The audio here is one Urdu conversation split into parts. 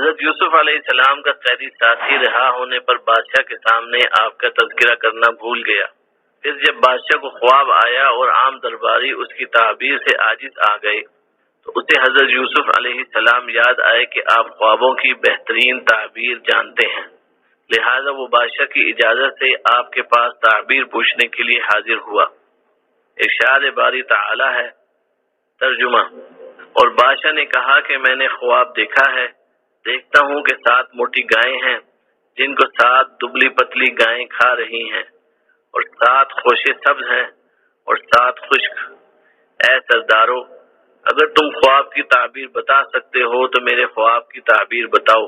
حضرت یوسف علیہ السلام کا قیدی ساتھی رہا ہونے پر بادشاہ کے سامنے آپ کا تذکرہ کرنا بھول گیا۔ پھر جب بادشاہ کو خواب آیا اور عام درباری اس کی تعبیر سے عاجز آ گئے تو اسے حضرت یوسف علیہ السلام یاد آئے کہ آپ خوابوں کی بہترین تعبیر جانتے ہیں، لہذا وہ بادشاہ کی اجازت سے آپ کے پاس تعبیر پوچھنے کے لیے حاضر ہوا۔ ارشاد باری تعالی ہے، ترجمہ: اور بادشاہ نے کہا کہ میں نے خواب دیکھا ہے، دیکھتا ہوں کہ 7 موٹی گائیں ہیں جن کو 7 دبلی پتلی گائیں کھا رہی ہیں، اور 7 خوشے سبز ہیں اور 7 خشک۔ اے سردارو، اگر تم خواب کی تعبیر بتا سکتے ہو تو میرے خواب کی تعبیر بتاؤ۔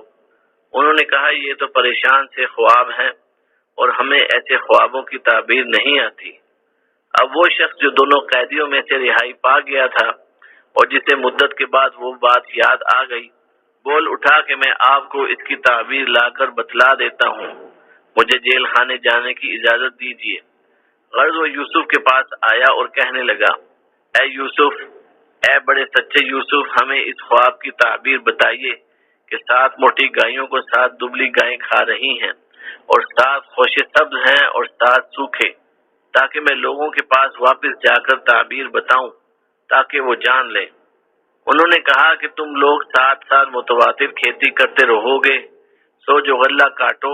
انہوں نے کہا یہ تو پریشان سے خواب ہیں اور ہمیں ایسے خوابوں کی تعبیر نہیں آتی۔ اب وہ شخص جو دونوں قیدیوں میں سے رہائی پا گیا تھا اور جسے مدت کے بعد وہ بات یاد آ گئی، بول اٹھا کہ میں آپ کو اس کی تعبیر لا کر بتلا دیتا ہوں، مجھے جیل خانے جانے کی اجازت دیجیے۔ غرض وہ یوسف کے پاس آیا اور کہنے لگا، اے یوسف، اے بڑے سچے یوسف، ہمیں اس خواب کی تعبیر بتائیے کہ 7 موٹی گائیوں کو 7 دبلی گائیں کھا رہی ہیں اور 7 خوشے سبز ہیں اور 7 سوکھے، تاکہ میں لوگوں کے پاس واپس جا کر تعبیر بتاؤں تاکہ وہ جان لیں۔ انہوں نے کہا کہ تم لوگ 7 سال متواتر کھیتی کرتے رہو گے، سو جو غلہ کاٹو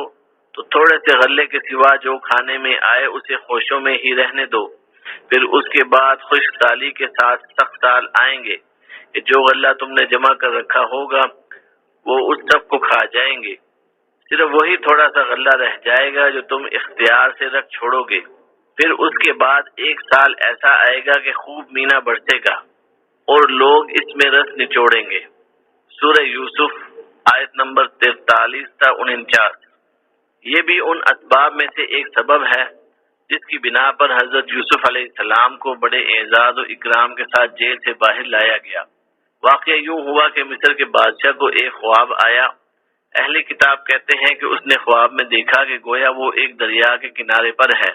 تو تھوڑے سے غلے کے سوا جو کھانے میں آئے اسے خوشوں میں ہی رہنے دو، پھر اس کے بعد خشک سالی کے ساتھ سخت سال آئیں گے کہ جو غلہ تم نے جمع کر رکھا ہوگا وہ اس سب کو کھا جائیں گے، صرف وہی تھوڑا سا غلہ رہ جائے گا جو تم اختیار سے رکھ چھوڑو گے۔ پھر اس کے بعد 1 سال ایسا آئے گا کہ خوب مینا برسے گا اور لوگ اس میں رس نچوڑیں گے۔ سورہ یوسف آیت نمبر 43 تا 49۔ یہ بھی ان اسباب میں سے ایک سبب ہے جس کی بنا پر حضرت یوسف علیہ السلام کو بڑے اعزاز و اکرام کے ساتھ جیل سے باہر لایا گیا۔ واقعہ یوں ہوا کہ مصر کے بادشاہ کو ایک خواب آیا۔ اہل کتاب کہتے ہیں کہ اس نے خواب میں دیکھا کہ گویا وہ ایک دریا کے کنارے پر ہے۔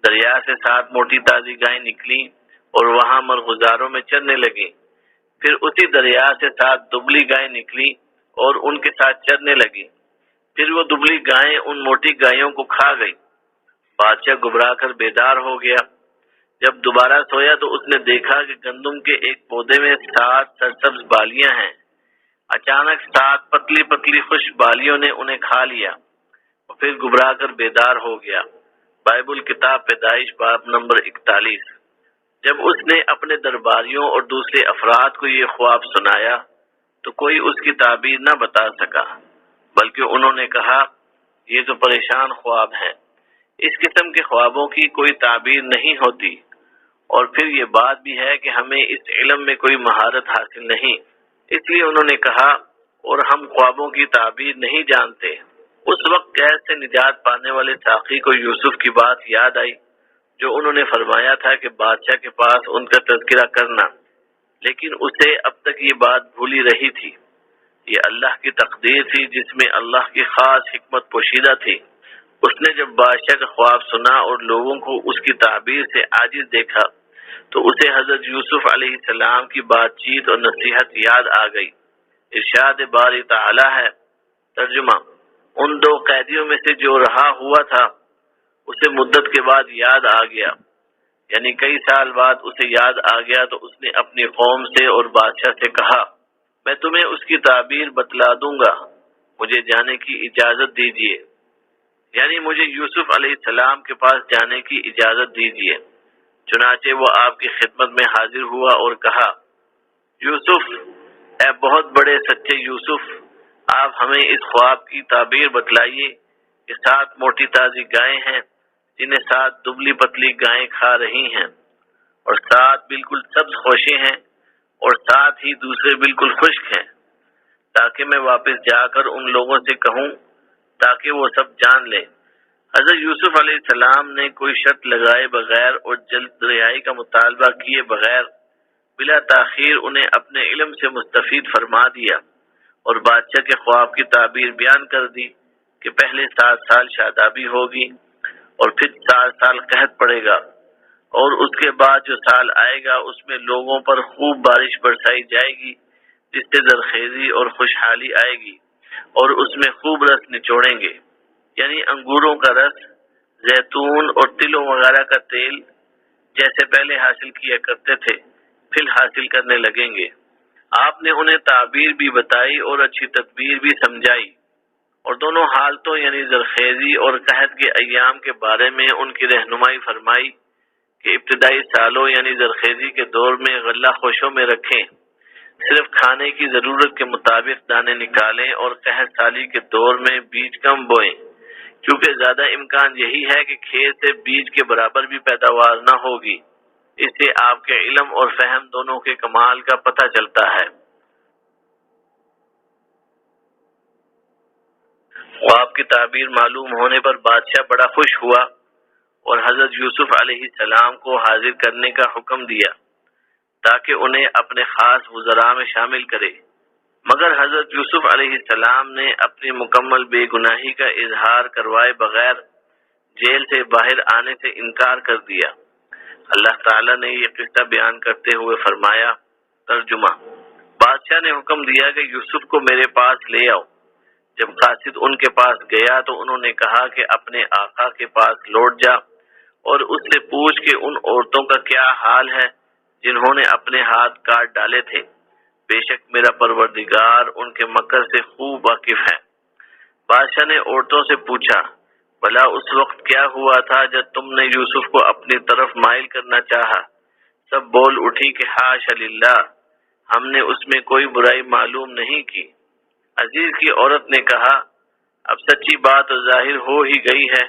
دریا سے 7 موٹی تازی گائیں نکلیں اور وہاں مرغزاروں میں چرنے لگیں۔ پھر اسی دریا سے 7 دبلی گائیں نکلیں اور ان کے ساتھ چرنے لگیں۔ پھر وہ دبلی گائیں ان موٹی گائیوں کو کھا گئی۔ بادشاہ گھبرا کر بیدار ہو گیا۔ جب دوبارہ سویا تو اس نے دیکھا کہ گندم کے ایک پودے میں 7 سرسبز بالیاں ہیں۔ اچانک 7 پتلی پتلی خشک بالیوں نے انہیں کھا لیا اور پھر گھبرا کر بیدار ہو گیا۔ بائبل کتاب پیدائش باب نمبر 41۔ جب اس نے اپنے درباریوں اور دوسرے افراد کو یہ خواب سنایا تو کوئی اس کی تعبیر نہ بتا سکا، بلکہ انہوں نے کہا یہ تو پریشان خواب ہے، اس قسم کے خوابوں کی کوئی تعبیر نہیں ہوتی، اور پھر یہ بات بھی ہے کہ ہمیں اس علم میں کوئی مہارت حاصل نہیں۔ اس لیے انہوں نے کہا اور ہم خوابوں کی تعبیر نہیں جانتے۔ اس وقت قید سے نجات پانے والے ساقی کو یوسف کی بات یاد آئی جو انہوں نے فرمایا تھا کہ بادشاہ کے پاس ان کا تذکرہ کرنا، لیکن اسے اب تک یہ بات بھولی رہی تھی۔ یہ اللہ کی تقدیر تھی جس میں اللہ کی خاص حکمت پوشیدہ تھی۔ اس نے جب بادشاہ کا خواب سنا اور لوگوں کو اس کی تعبیر سے عاجز دیکھا تو اسے حضرت یوسف علیہ السلام کی بات چیت اور نصیحت یاد آ گئی۔ ارشاد باری تعالی ہے، ترجمہ: ان 2 قیدیوں میں سے جو رہا ہوا تھا اسے مدت کے بعد یاد آ گیا، یعنی کئی سال بعد اسے یاد آ گیا تو اس نے اپنی قوم سے اور بادشاہ سے کہا میں تمہیں اس کی تعبیر بتلا دوں گا، مجھے جانے کی اجازت دیجیے، یعنی مجھے یوسف علیہ السلام کے پاس جانے کی اجازت دیجیے۔ چنانچہ وہ آپ کی خدمت میں حاضر ہوا اور کہا، یوسف، اے بہت بڑے سچے یوسف، آپ ہمیں اس خواب کی تعبیر بتلائیے کہ 7 موٹی تازی گائیں ہیں جنہیں 7 دبلی پتلی گائیں کھا رہی ہیں، اور 7 بالکل سبز خوشے ہیں اور 7 ہی دوسرے بالکل خشک ہیں، تاکہ میں واپس جا کر ان لوگوں سے کہوں تاکہ وہ سب جان لیں۔ حضرت یوسف علیہ السلام نے کوئی شرط لگائے بغیر اور جلد رہائی کا مطالبہ کیے بغیر بلا تاخیر انہیں اپنے علم سے مستفید فرما دیا اور بادشاہ کے خواب کی تعبیر بیان کر دی کہ پہلے 7 سال شادابی ہوگی اور پھر 4 سال قحط پڑے گا، اور اس کے بعد جو سال آئے گا اس میں لوگوں پر خوب بارش برسائی جائے گی جس سے زرخیزی اور خوشحالی آئے گی، اور اس میں خوب رس نچوڑیں گے، یعنی انگوروں کا رس، زیتون اور تلوں وغیرہ کا تیل جیسے پہلے حاصل کیا کرتے تھے پھر حاصل کرنے لگیں گے۔ آپ نے انہیں تعبیر بھی بتائی اور اچھی تدبیر بھی سمجھائی، اور دونوں حالتوں یعنی زرخیزی اور قحط کے ایام کے بارے میں ان کی رہنمائی فرمائی کہ ابتدائی سالوں یعنی زرخیزی کے دور میں غلہ خوشوں میں رکھیں، صرف کھانے کی ضرورت کے مطابق دانے نکالیں، اور قحط سالی کے دور میں بیج کم بوئیں، کیونکہ زیادہ امکان یہی ہے کہ کھیت سے بیج کے برابر بھی پیداوار نہ ہوگی۔ اس سے آپ کے علم اور فہم دونوں کے کمال کا پتہ چلتا ہے۔ خواب کی تعبیر معلوم ہونے پر بادشاہ بڑا خوش ہوا اور حضرت یوسف علیہ السلام کو حاضر کرنے کا حکم دیا تاکہ انہیں اپنے خاص وزراء میں شامل کرے، مگر حضرت یوسف علیہ السلام نے اپنی مکمل بے گناہی کا اظہار کروائے بغیر جیل سے باہر آنے سے انکار کر دیا۔ اللہ تعالیٰ نے یہ قصہ بیان کرتے ہوئے فرمایا، ترجمہ: بادشاہ نے حکم دیا کہ یوسف کو میرے پاس لے آؤ۔ جب قاصد ان کے پاس گیا تو انہوں نے کہا کہ اپنے آقا کے پاس لوٹ جا اور اس سے پوچھ کہ ان عورتوں کا کیا حال ہے جنہوں نے اپنے ہاتھ کاٹ ڈالے تھے، بے شک میرا پروردگار ان کے مکر سے خوب واقف ہے۔ بادشاہ نے عورتوں سے پوچھا، بھلا اس وقت کیا ہوا تھا جب تم نے یوسف کو اپنی طرف مائل کرنا چاہا؟ سب بول اٹھی کہ حاشا للہ، ہم نے اس میں کوئی برائی معلوم نہیں کی۔ عزیز کی عورت نے کہا، اب سچی بات ظاہر ہو ہی گئی ہے،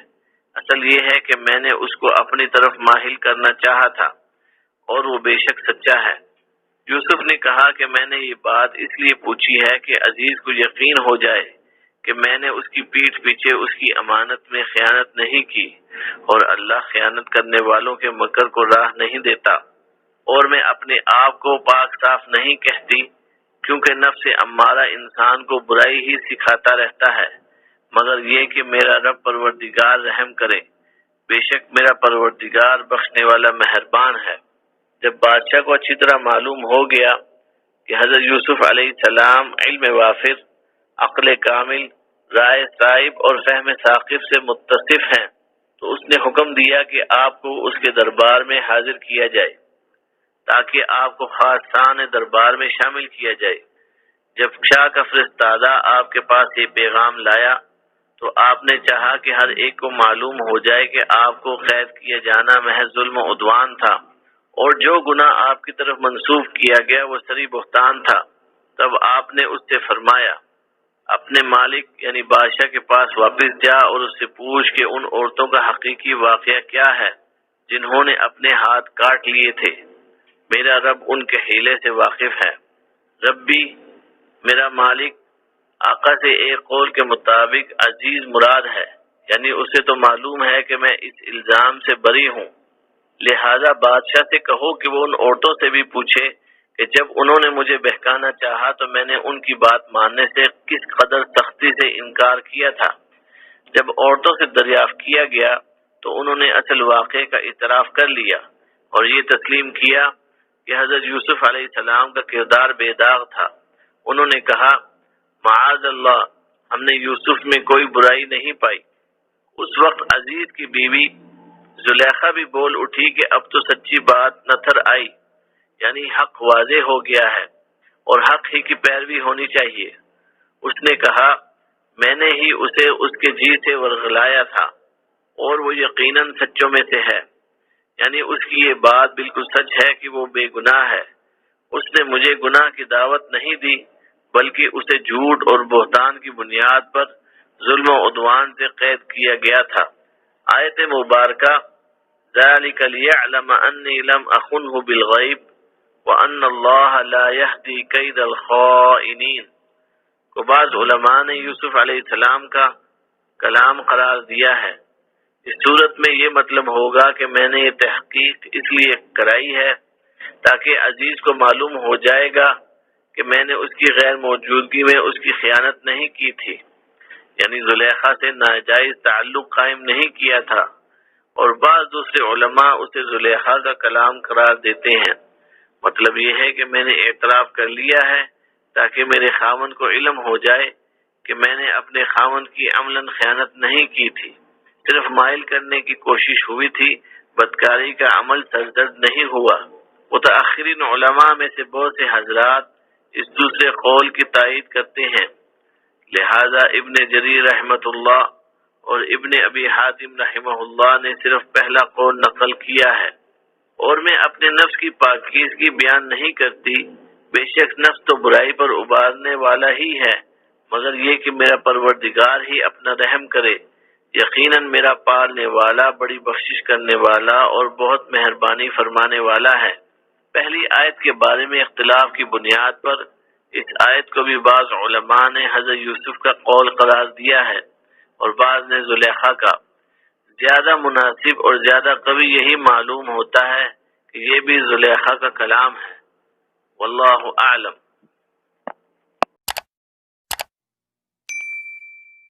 اصل یہ ہے کہ میں نے اس کو اپنی طرف مائل کرنا چاہا تھا اور وہ بے شک سچا ہے۔ یوسف نے کہا کہ میں نے یہ بات اس لیے پوچھی ہے کہ عزیز کو یقین ہو جائے کہ میں نے اس کی پیٹھ پیچھے اس کی امانت میں خیانت نہیں کی، اور اللہ خیانت کرنے والوں کے مکر کو راہ نہیں دیتا، اور میں اپنے آپ کو پاک صاف نہیں کہتی، کیونکہ نفس امارہ انسان کو برائی ہی سکھاتا رہتا ہے، مگر یہ کہ میرا رب پروردگار رحم کرے، بے شک میرا پروردگار بخشنے والا مہربان ہے۔ جب بادشاہ کو اچھی طرح معلوم ہو گیا کہ حضرت یوسف علیہ السلام علم وافر، عقل کامل، رائے صائب اور فہم ثاقب سے متصف ہیں، تو اس نے حکم دیا کہ آپ کو اس کے دربار میں حاضر کیا جائے تاکہ آپ کو خاصان دربار میں شامل کیا جائے۔ جب شاہ کا فرستادہ آپ کے پاس یہ پیغام لایا تو آپ نے چاہا کہ ہر ایک کو معلوم ہو جائے کہ آپ کو قید کیا جانا محض ظلم و عدوان تھا، اور جو گناہ آپ کی طرف منسوب کیا گیا وہ سری بہتان تھا۔ تب آپ نے اس سے فرمایا، اپنے مالک یعنی بادشاہ کے پاس واپس جا اور اس سے پوچھ کہ ان عورتوں کا حقیقی واقعہ کیا ہے جنہوں نے اپنے ہاتھ کاٹ لیے تھے، میرا رب ان کے حیلے سے واقف ہے۔ ربی، میرا مالک، آقا سے ایک قول کے مطابق عزیز مراد ہے، یعنی اسے تو معلوم ہے کہ میں اس الزام سے بری ہوں، لہذا بادشاہ سے کہو کہ وہ ان عورتوں سے بھی پوچھے کہ جب انہوں نے مجھے بہکانا چاہا تو میں نے ان کی بات ماننے سے کس قدر سختی سے انکار کیا تھا۔ جب عورتوں سے دریافت کیا گیا تو انہوں نے اصل واقعے کا اعتراف کر لیا اور یہ تسلیم کیا کہ حضرت یوسف علیہ السلام کا کردار بے داغ تھا۔ انہوں نے کہا، معاذ اللہ، ہم نے یوسف میں کوئی برائی نہیں پائی۔ اس وقت عزیز کی بیوی زلیخا بھی بول اٹھی کہ اب تو سچی بات نتھر آئی، یعنی حق واضح ہو گیا ہے اور حق ہی کی پیروی ہونی چاہیے۔ اس نے کہا، میں نے ہی اسے اس کے جی سے ورغلایا تھا اور وہ یقیناً سچوں میں سے ہے، یعنی اس کی یہ بات بالکل سچ ہے کہ وہ بے گناہ ہے۔ اس نے مجھے گناہ کی دعوت نہیں دی بلکہ اسے جھوٹ اور بہتان کی بنیاد پر ظلم و عدوان سے قید کیا گیا تھا۔ آیت مبارکہ ذَلِكَ لِيَعْلَمَ أَنِّي لَمْ أَخُنْهُ بِالْغَيْبِ وَأَنَّ اللَّهَ لَا يَهْدِي كَيْدَ الْخَائِنِينَ کو بعض علماء نے یوسف علیہ السلام کا کلام قرار دیا ہے۔ اس صورت میں یہ مطلب ہوگا کہ میں نے یہ تحقیق اس لیے کرائی ہے تاکہ عزیز کو معلوم ہو جائے گا کہ میں نے اس کی غیر موجودگی میں اس کی خیانت نہیں کی تھی، یعنی زلیخا سے ناجائز تعلق قائم نہیں کیا تھا، اور بعض دوسرے علماء اسے زلیخا کا کلام قرار دیتے ہیں۔ مطلب یہ ہے کہ میں نے اعتراف کر لیا ہے تاکہ میرے خاوند کو علم ہو جائے کہ میں نے اپنے خاوند کی عملاً خیانت نہیں کی تھی، صرف مائل کرنے کی کوشش ہوئی تھی، بدکاری کا عمل سرزد نہیں ہوا۔ متأخرین علماء میں سے بہت سے حضرات اس دوسرے قول کی تائید کرتے ہیں، لہذا ابن جریر رحمۃ اللہ اور ابن ابی حاتم رحمہ اللہ نے صرف پہلا قول نقل کیا ہے۔ اور میں اپنے نفس کی پاکیزگی بیان نہیں کرتی، بے شک نفس تو برائی پر ابھارنے والا ہی ہے، مگر یہ کہ میرا پروردگار ہی اپنا رحم کرے، یقیناً میرا پالنے والا بڑی بخشش کرنے والا اور بہت مہربانی فرمانے والا ہے۔ پہلی آیت کے بارے میں اختلاف کی بنیاد پر اس آیت کو بھی بعض علماء نے حضرت یوسف کا قول قرار دیا ہے اور بعض نے زلیخا کا۔ زیادہ مناسب اور زیادہ قوی یہی معلوم ہوتا ہے کہ یہ بھی زلیخا کا کلام ہے، واللہ اعلم۔